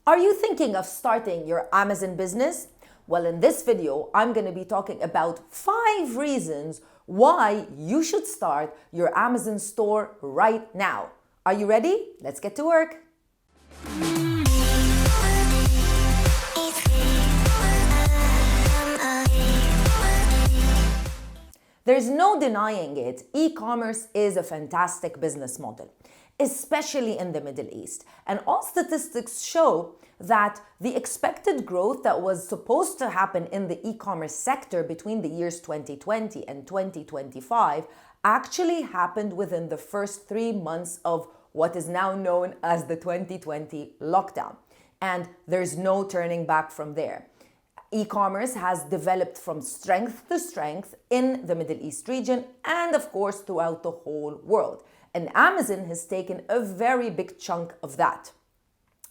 Are you thinking of starting your Amazon business? Well, in this video, I'm going to be talking about 5 reasons why you should start your Amazon store right now. Are you ready? Let's get to work. There's no denying it, e-commerce is a fantastic business model, especially in the Middle East. And all statistics show that the expected growth that was supposed to happen in the e-commerce sector between the years 2020 and 2025 actually happened within the first 3 months of what is now known as the 2020 lockdown. And there's no turning back from there. E-commerce has developed from strength to strength in the Middle East region and, of course, throughout the whole world. And Amazon has taken a very big chunk of that.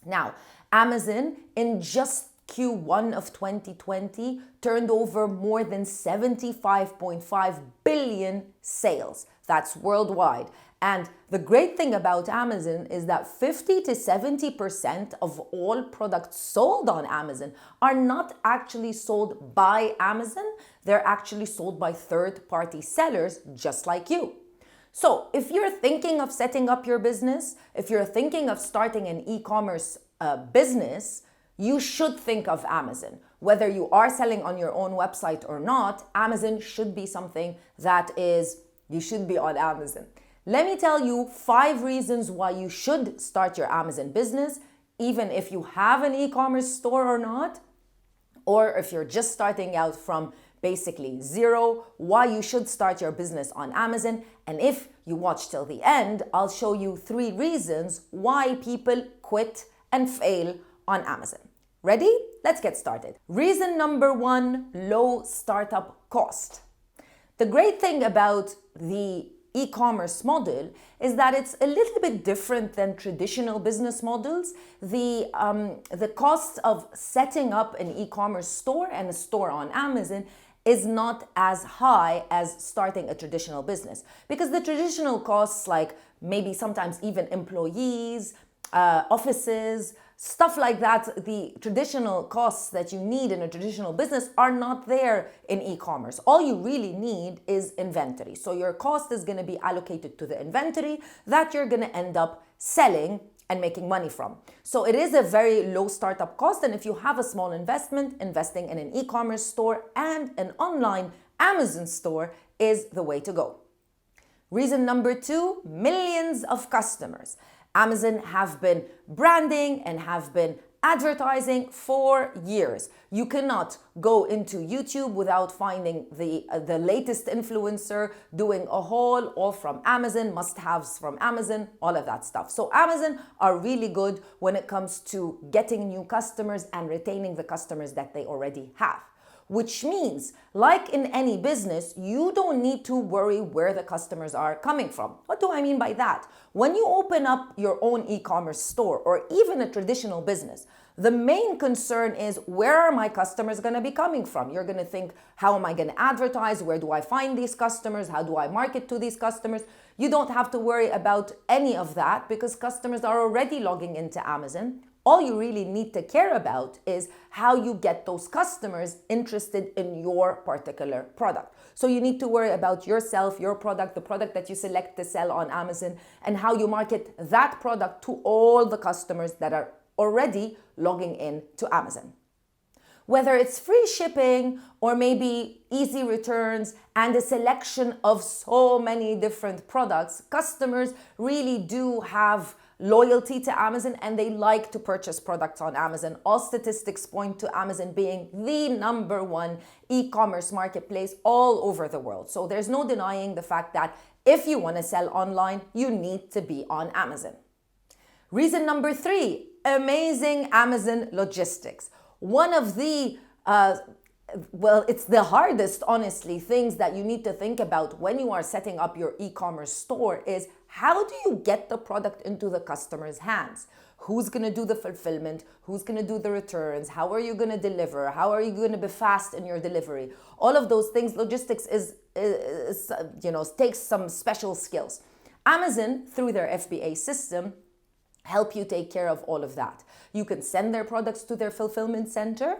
Now, Amazon in just Q1 of 2020 turned over more than 75.5 billion sales. That's worldwide. And the great thing about Amazon is that 50 to 70% of all products sold on Amazon are not actually sold by Amazon. They're actually sold by third-party sellers just like you. So if you're thinking of setting up your business, if you're thinking of starting an e-commerce business, you should think of Amazon. Whether you are selling on your own website or not, Amazon should be something that you should be on Amazon. Let me tell you 5 reasons why you should start your Amazon business, even if you have an e-commerce store or not, or if you're just starting out from basically zero, why you should start your business on Amazon. And if you watch till the end, I'll show you 3 reasons why people quit and fail on Amazon. Ready? Let's get started. Reason number 1, low startup cost. The great thing about the e-commerce model is that it's a little bit different than traditional business models. The cost of setting up an e-commerce store and a store on Amazon is not as high as starting a traditional business, because the traditional costs, like maybe sometimes even employees, offices, stuff like that, the traditional costs that you need in a traditional business are not there in e-commerce. All you really need is inventory. So your cost is going to be allocated to the inventory that you're going to end up selling and making money from. So it is a very low startup cost. And if you have a small investment, investing in an e-commerce store and an online Amazon store is the way to go. Reason number 2, millions of customers. Amazon have been branding and have been advertising for years. You cannot go into YouTube without finding the latest influencer doing a haul, all from Amazon, must-haves from Amazon, all of that stuff. So Amazon are really good when it comes to getting new customers and retaining the customers that they already have. Which means, like in any business, you don't need to worry where the customers are coming from. What do I mean by that? When you open up your own e-commerce store or even a traditional business, the main concern is, where are my customers going to be coming from? You're going to think, how am I going to advertise? Where do I find these customers? How do I market to these customers? You don't have to worry about any of that because customers are already logging into Amazon. All you really need to care about is how you get those customers interested in your particular product. So you need to worry about yourself, your product, the product that you select to sell on Amazon, and how you market that product to all the customers that are already logging in to Amazon. Whether it's free shipping or maybe easy returns and a selection of so many different products, customers really do have loyalty to Amazon and they like to purchase products on Amazon. All statistics point to Amazon being the number 1 e-commerce marketplace all over the world. So there's no denying the fact that if you want to sell online, you need to be on Amazon. Reason number 3, amazing Amazon logistics. One of the it's the hardest, honestly, things that you need to think about when you are setting up your e-commerce store is, how do you get the product into the customer's hands? Who's going to do the fulfillment? Who's going to do the returns? How are you going to deliver? How are you going to be fast in your delivery? All of those things, logistics takes some special skills. Amazon, through their FBA system, help you take care of all of that. You can send their products to their fulfillment center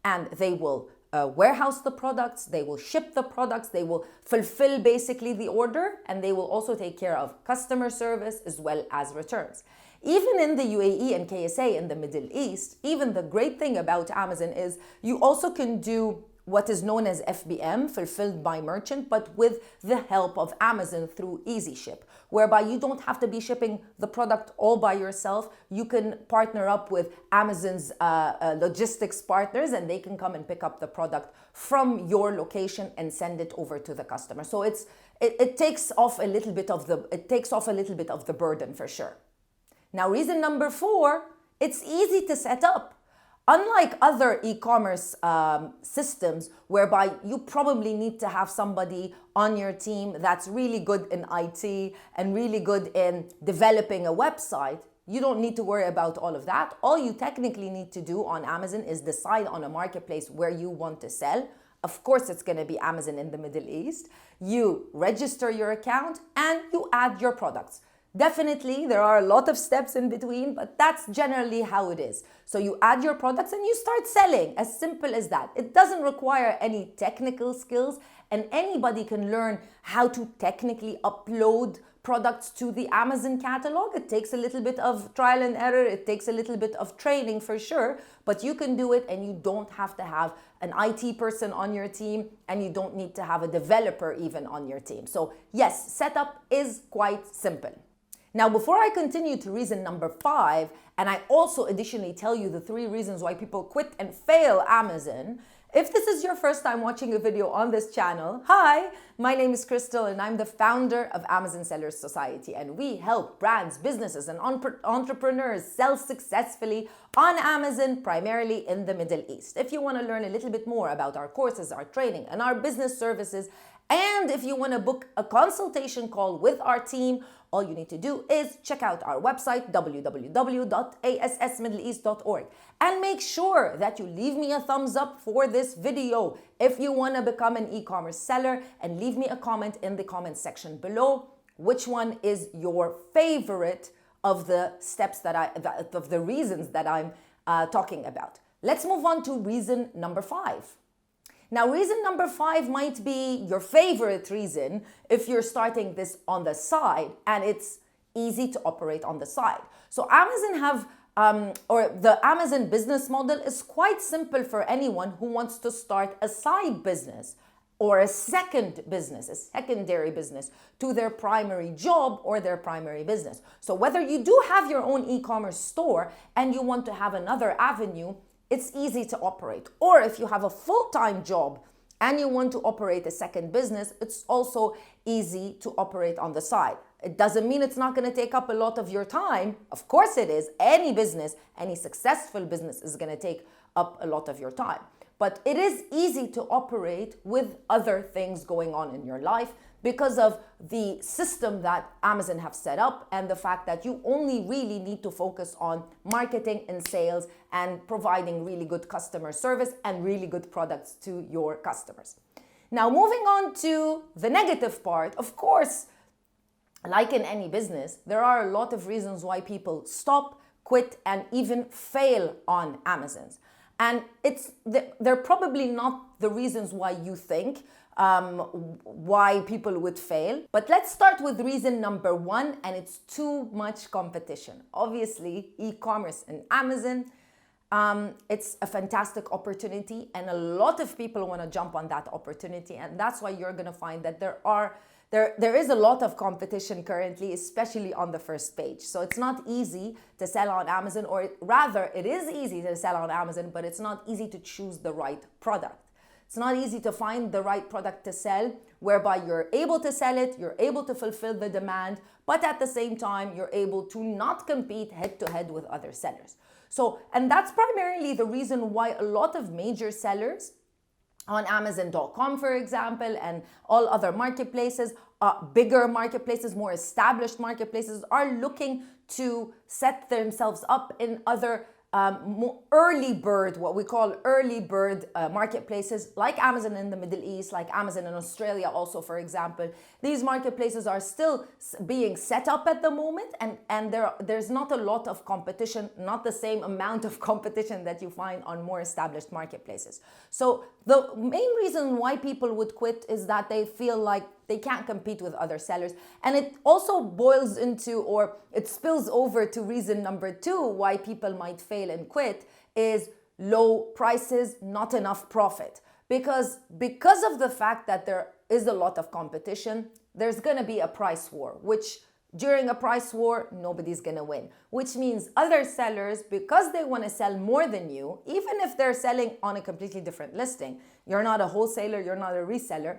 and they will warehouse the products, they will ship the products, they will fulfill basically the order, and they will also take care of customer service as well as returns. Even in the UAE and KSA in the Middle East, even the great thing about Amazon is you also can do what is known as FBM, fulfilled by merchant, but with the help of Amazon through EasyShip, whereby you don't have to be shipping the product all by yourself. You can partner up with Amazon's logistics partners, and they can come and pick up the product from your location and send it over to the customer. So it takes off a little bit of the burden for sure. Now, reason number 4, it's easy to set up. Unlike other e-commerce systems whereby you probably need to have somebody on your team that's really good in IT and really good in developing a website, you don't need to worry about all of that. All you technically need to do on Amazon is decide on a marketplace where you want to sell. Of course, it's going to be Amazon in the Middle East. You register your account and you add your products. Definitely, there are a lot of steps in between, but that's generally how it is. So you add your products and you start selling, as simple as that. It doesn't require any technical skills, and anybody can learn how to technically upload products to the Amazon catalog. It takes a little bit of trial and error. It takes a little bit of training for sure, but you can do it, and you don't have to have an IT person on your team, and you don't need to have a developer even on your team. So yes, setup is quite simple. Now, before I continue to reason number 5, and I also additionally tell you the 3 reasons why people quit and fail Amazon, if this is your first time watching a video on this channel, hi, my name is Crystal and I'm the founder of Amazon Sellers Society, and we help brands, businesses, and entrepreneurs sell successfully on Amazon, primarily in the Middle East. If you want to learn a little bit more about our courses, our training, and our business services, and if you want to book a consultation call with our team, all you need to do is check out our website, www.assmiddleeast.org, and make sure that you leave me a thumbs up for this video if you want to become an e-commerce seller, and leave me a comment in the comment section below. Which one is your favorite of the steps of the reasons that I'm talking about? Let's move on to reason number 5. Now, reason number 5 might be your favorite reason if you're starting this on the side and it's easy to operate on the side. So Amazon the Amazon business model is quite simple for anyone who wants to start a side business or a second business, a secondary business to their primary job or their primary business. So whether you do have your own e-commerce store and you want to have another avenue, it's easy to operate. Or if you have a full-time job and you want to operate a second business, it's also easy to operate on the side. It doesn't mean it's not going to take up a lot of your time. Of course it is. Any business, any successful business is going to take up a lot of your time. But it is easy to operate with other things going on in your life because of the system that Amazon have set up and the fact that you only really need to focus on marketing and sales and providing really good customer service and really good products to your customers. Now, moving on to the negative part, of course, like in any business, there are a lot of reasons why people stop, quit, and even fail on Amazon. And they're probably not the reasons why you think why people would fail. But let's start with reason number 1, and it's too much competition. Obviously, e-commerce and Amazon, it's a fantastic opportunity, and a lot of people want to jump on that opportunity, and that's why you're going to find that there is a lot of competition currently, especially on the first page. So it's not easy to sell on Amazon, or rather, it is easy to sell on Amazon, but it's not easy to choose the right product. It's not easy to find the right product to sell, whereby you're able to sell it, you're able to fulfill the demand, but at the same time, you're able to not compete head-to-head with other sellers. So, and that's primarily the reason why a lot of major sellers on Amazon.com, for example, and all other marketplaces, bigger marketplaces, more established marketplaces, are looking to set themselves up in other early bird, what we call early bird marketplaces like Amazon in the Middle East, like Amazon in Australia also, for example. These marketplaces are still being set up at the moment, and there's not a lot of competition, not the same amount of competition that you find on more established marketplaces. So the main reason why people would quit is that they feel like they can't compete with other sellers. And it also boils into, or it spills over to reason number 2 why people might fail and quit is low prices, not enough profit. Because of the fact that there is a lot of competition, there's going to be a price war, which during a price war, nobody's going to win. Which means other sellers, because they want to sell more than you, even if they're selling on a completely different listing, you're not a wholesaler, you're not a reseller,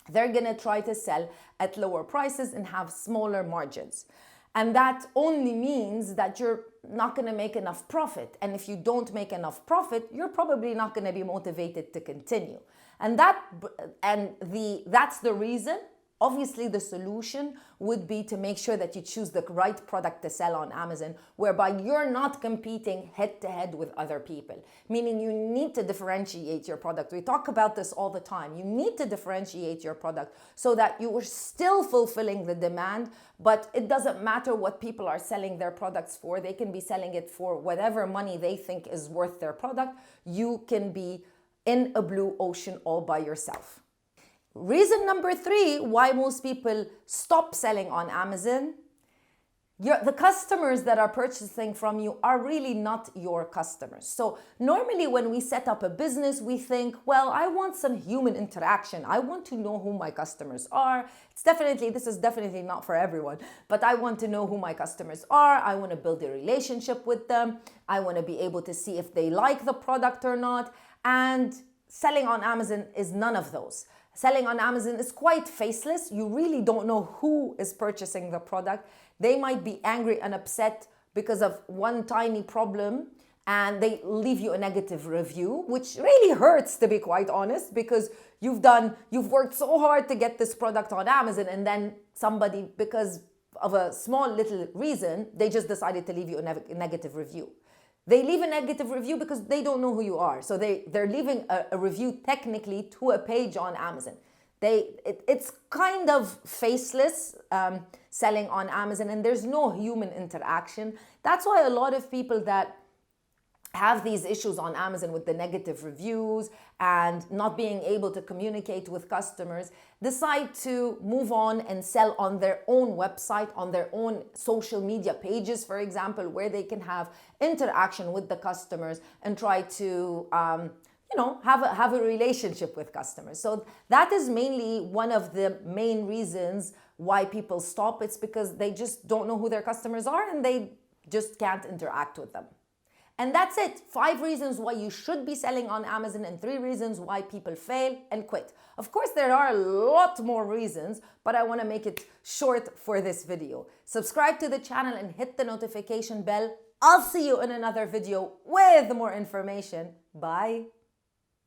they're going to try to sell at lower prices and have smaller margins. And that only means that you're not going to make enough profit. And if you don't make enough profit, you're probably not going to be motivated to continue. And that's the reason. Obviously, the solution would be to make sure that you choose the right product to sell on Amazon, whereby you're not competing head to head with other people. Meaning you need to differentiate your product. We talk about this all the time. You need to differentiate your product so that you are still fulfilling the demand, but it doesn't matter what people are selling their products for. They can be selling it for whatever money they think is worth their product. You can be in a blue ocean all by yourself. Reason number 3 why most people stop selling on Amazon: the customers that are purchasing from you are really not your customers. So normally when we set up a business, we think, well, I want some human interaction. I want to know who my customers are. This is definitely not for everyone, but I want to know who my customers are. I want to build a relationship with them. I want to be able to see if they like the product or not. And selling on Amazon is none of those. Selling on Amazon is quite faceless. You really don't know who is purchasing the product. They might be angry and upset because of one tiny problem, and they leave you a negative review, which really hurts, to be quite honest, because you've worked so hard to get this product on Amazon, and then somebody, because of a small little reason, they just decided to leave you a negative review. They leave a negative review because they don't know who you are. So they're leaving a review technically to a page on Amazon. It's kind of faceless selling on Amazon, and there's no human interaction. That's why a lot of people that have these issues on Amazon with the negative reviews and not being able to communicate with customers decide to move on and sell on their own website, on their own social media pages, for example, where they can have interaction with the customers and try to have a relationship with customers. So that is mainly one of the main reasons why people stop. It's because they just don't know who their customers are and they just can't interact with them. And that's it. 5 reasons why you should be selling on Amazon and 3 reasons why people fail and quit. Of course, there are a lot more reasons, but I want to make it short for this video. Subscribe to the channel and hit the notification bell. I'll see you in another video with more information. Bye.